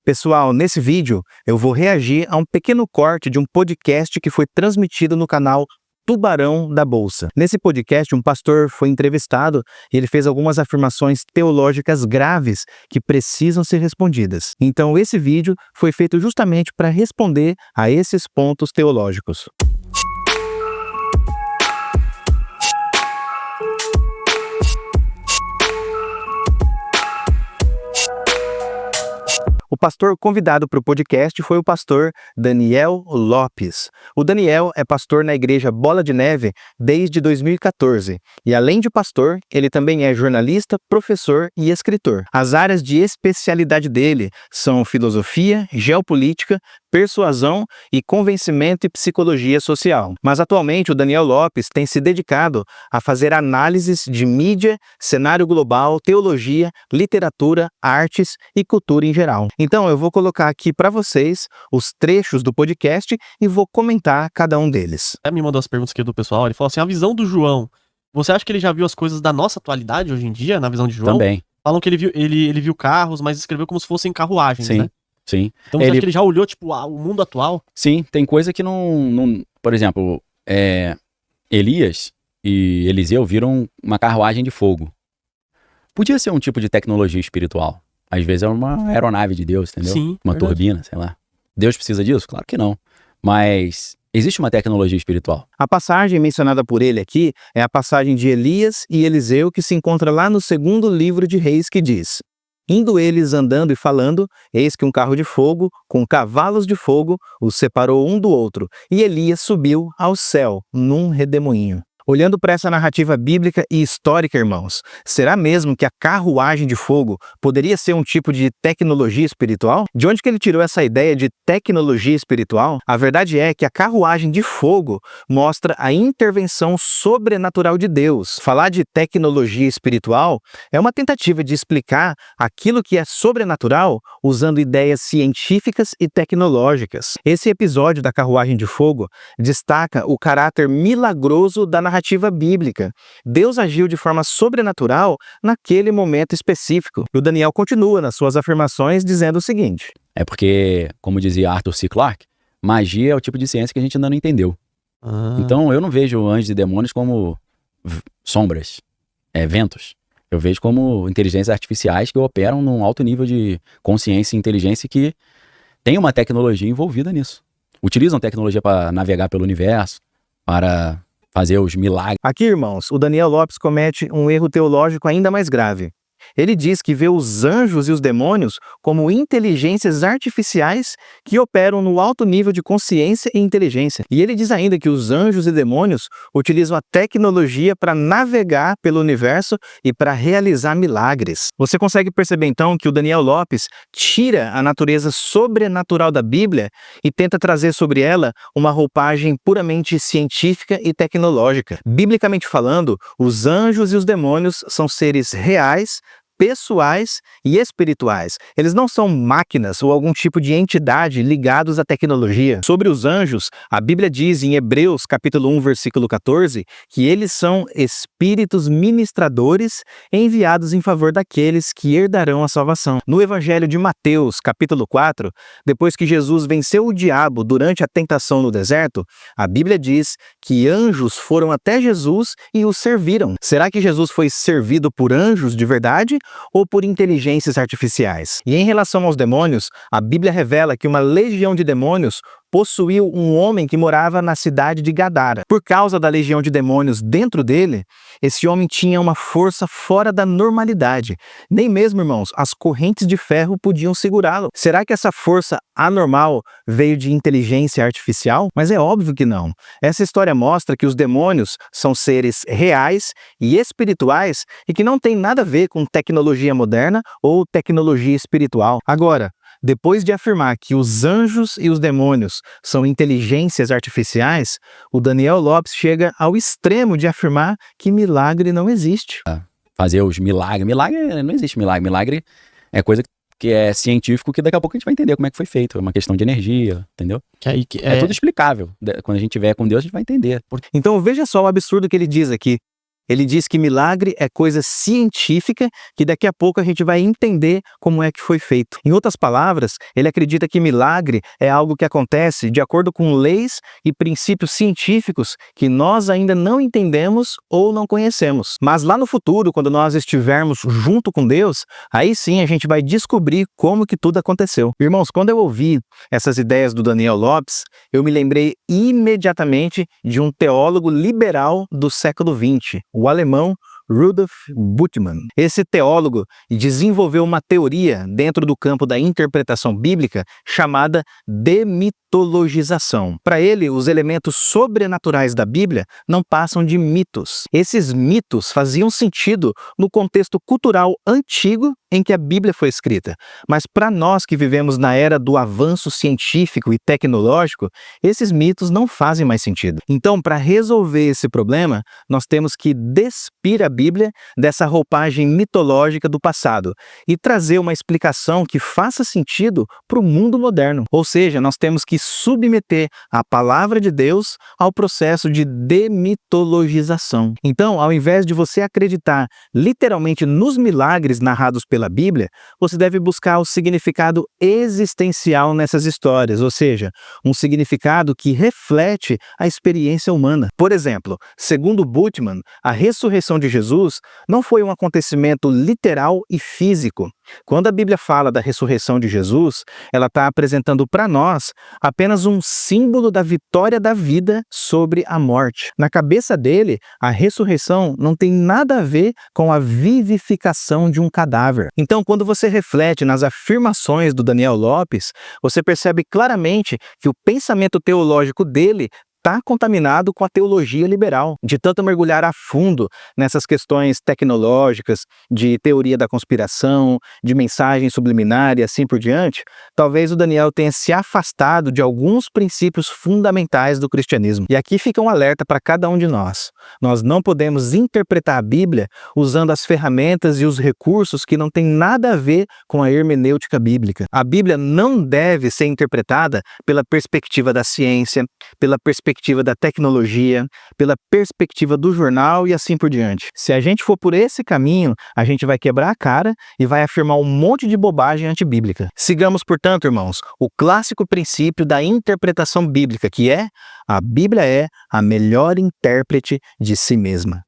Pessoal, nesse vídeo eu vou reagir a um pequeno corte de um podcast que foi transmitido no canal Tubarão da Bolsa. Nesse podcast, um pastor foi entrevistado e ele fez algumas afirmações teológicas graves que precisam ser respondidas. Então, esse vídeo foi feito justamente para responder a esses pontos teológicos. O pastor convidado para o podcast foi o pastor Daniel Lopes. O Daniel é pastor na igreja Bola de Neve desde 2014 e, além de pastor, ele também é jornalista, professor e escritor. As áreas de especialidade dele são filosofia, geopolítica, persuasão e convencimento e psicologia social. Mas atualmente o Daniel Lopes tem se dedicado a fazer análises de mídia, cenário global, teologia, literatura, artes e cultura em geral. Então eu vou colocar aqui para vocês os trechos do podcast e vou comentar cada um deles. Me mandou as perguntas aqui do pessoal, ele falou assim, a visão do João, você acha que ele já viu as coisas da nossa atualidade hoje em dia, na visão de João? Também. Falam que ele viu carros, mas escreveu como se fossem carruagens, Sim. né? Sim. Então você acha que ele já olhou, tipo, o mundo atual? Sim, tem coisa que não... Por exemplo, Elias e Eliseu viram uma carruagem de fogo. Podia ser um tipo de tecnologia espiritual. Às vezes é uma aeronave de Deus, entendeu? Sim, uma verdade. turbina, sei lá. Deus precisa disso? Claro que não. Mas existe uma tecnologia espiritual. A passagem mencionada por ele aqui é a passagem de Elias e Eliseu que se encontra lá no segundo livro de Reis, que diz: indo eles andando e falando, eis que um carro de fogo, com cavalos de fogo, os separou um do outro, e Elias subiu ao céu, num redemoinho. Olhando para essa narrativa bíblica e histórica, irmãos, será mesmo que a carruagem de fogo poderia ser um tipo de tecnologia espiritual? De onde que ele tirou essa ideia de tecnologia espiritual? A verdade é que a carruagem de fogo mostra a intervenção sobrenatural de Deus. Falar de tecnologia espiritual é uma tentativa de explicar aquilo que é sobrenatural usando ideias científicas e tecnológicas. Esse episódio da carruagem de fogo destaca o caráter milagroso da narrativa bíblica. Deus agiu de forma sobrenatural naquele momento específico. E o Daniel continua nas suas afirmações dizendo o seguinte: É porque, como dizia Arthur C. Clarke, magia é o tipo de ciência que a gente ainda não entendeu. Então eu não vejo anjos e demônios como sombras, ventos. Eu vejo como inteligências artificiais que operam num alto nível de consciência e inteligência que tem uma tecnologia envolvida nisso. Utilizam tecnologia para navegar pelo universo, para fazer os milagres. Aqui, irmãos, o Daniel Lopes comete um erro teológico ainda mais grave. Ele diz que vê os anjos e os demônios como inteligências artificiais que operam no alto nível de consciência e inteligência. E ele diz ainda que os anjos e demônios utilizam a tecnologia para navegar pelo universo e para realizar milagres. Você consegue perceber então que o Daniel Lopes tira a natureza sobrenatural da Bíblia e tenta trazer sobre ela uma roupagem puramente científica e tecnológica. Biblicamente falando, os anjos e os demônios são seres reais, pessoais e espirituais. Eles não são máquinas ou algum tipo de entidade ligados à tecnologia. Sobre os anjos, a Bíblia diz em Hebreus capítulo 1, versículo 14, que eles são espíritos ministradores enviados em favor daqueles que herdarão a salvação. No Evangelho de Mateus, capítulo 4, depois que Jesus venceu o diabo durante a tentação no deserto, a Bíblia diz que anjos foram até Jesus e o serviram. Será que Jesus foi servido por anjos de verdade ou por inteligências artificiais? E em relação aos demônios, a Bíblia revela que uma legião de demônios possuiu um homem que morava na cidade de Gadara. Por causa da legião de demônios dentro dele, esse homem tinha uma força fora da normalidade. Nem mesmo, irmãos, as correntes de ferro podiam segurá-lo. Será que essa força anormal veio de inteligência artificial? Mas é óbvio que não. Essa história mostra que os demônios são seres reais e espirituais e que não tem nada a ver com tecnologia moderna ou tecnologia espiritual. Agora, depois de afirmar que os anjos e os demônios são inteligências artificiais, o Daniel Lopes chega ao extremo de afirmar que milagre não existe. Fazer os milagres. Milagre, não existe milagre. Milagre é coisa que é científico que daqui a pouco a gente vai entender como é que foi feito. É uma questão de energia, entendeu? É tudo explicável. Quando a gente tiver com Deus, a gente vai entender. Então veja só o absurdo que ele diz aqui. Ele diz que milagre é coisa científica que daqui a pouco a gente vai entender como é que foi feito. Em outras palavras, ele acredita que milagre é algo que acontece de acordo com leis e princípios científicos que nós ainda não entendemos ou não conhecemos. Mas lá no futuro, quando nós estivermos junto com Deus, aí sim a gente vai descobrir como que tudo aconteceu. Irmãos, quando eu ouvi essas ideias do Daniel Lopes, eu me lembrei imediatamente de um teólogo liberal do século XX, o alemão Rudolf Bultmann. Esse teólogo desenvolveu uma teoria dentro do campo da interpretação bíblica chamada demitologização. Para ele, os elementos sobrenaturais da Bíblia não passam de mitos. Esses mitos faziam sentido no contexto cultural antigo em que a Bíblia foi escrita, mas para nós que vivemos na era do avanço científico e tecnológico, esses mitos não fazem mais sentido. Então, para resolver esse problema, nós temos que despir a Bíblia dessa roupagem mitológica do passado e trazer uma explicação que faça sentido para o mundo moderno. Ou seja, nós temos que submeter a palavra de Deus ao processo de demitologização. Então, ao invés de você acreditar literalmente nos milagres narrados pela Bíblia, você deve buscar o significado existencial nessas histórias, ou seja, um significado que reflete a experiência humana. Por exemplo, segundo Bultmann, a ressurreição de Jesus não foi um acontecimento literal e físico. Quando a Bíblia fala da ressurreição de Jesus, ela está apresentando para nós apenas um símbolo da vitória da vida sobre a morte. Na cabeça dele, a ressurreição não tem nada a ver com a vivificação de um cadáver. Então, quando você reflete nas afirmações do Daniel Lopes, você percebe claramente que o pensamento teológico dele está contaminado com a teologia liberal. De tanto mergulhar a fundo nessas questões tecnológicas, de teoria da conspiração, de mensagem subliminar e assim por diante, talvez o Daniel tenha se afastado de alguns princípios fundamentais do cristianismo. E aqui fica um alerta para cada um de nós. Nós não podemos interpretar a Bíblia usando as ferramentas e os recursos que não têm nada a ver com a hermenêutica bíblica. A Bíblia não deve ser interpretada pela perspectiva da ciência, pela perspectiva da tecnologia, pela perspectiva do jornal e assim por diante. Se a gente for por esse caminho, a gente vai quebrar a cara e vai afirmar um monte de bobagem antibíblica. Sigamos, portanto, irmãos, o clássico princípio da interpretação bíblica, que é: a Bíblia é a melhor intérprete de si mesma.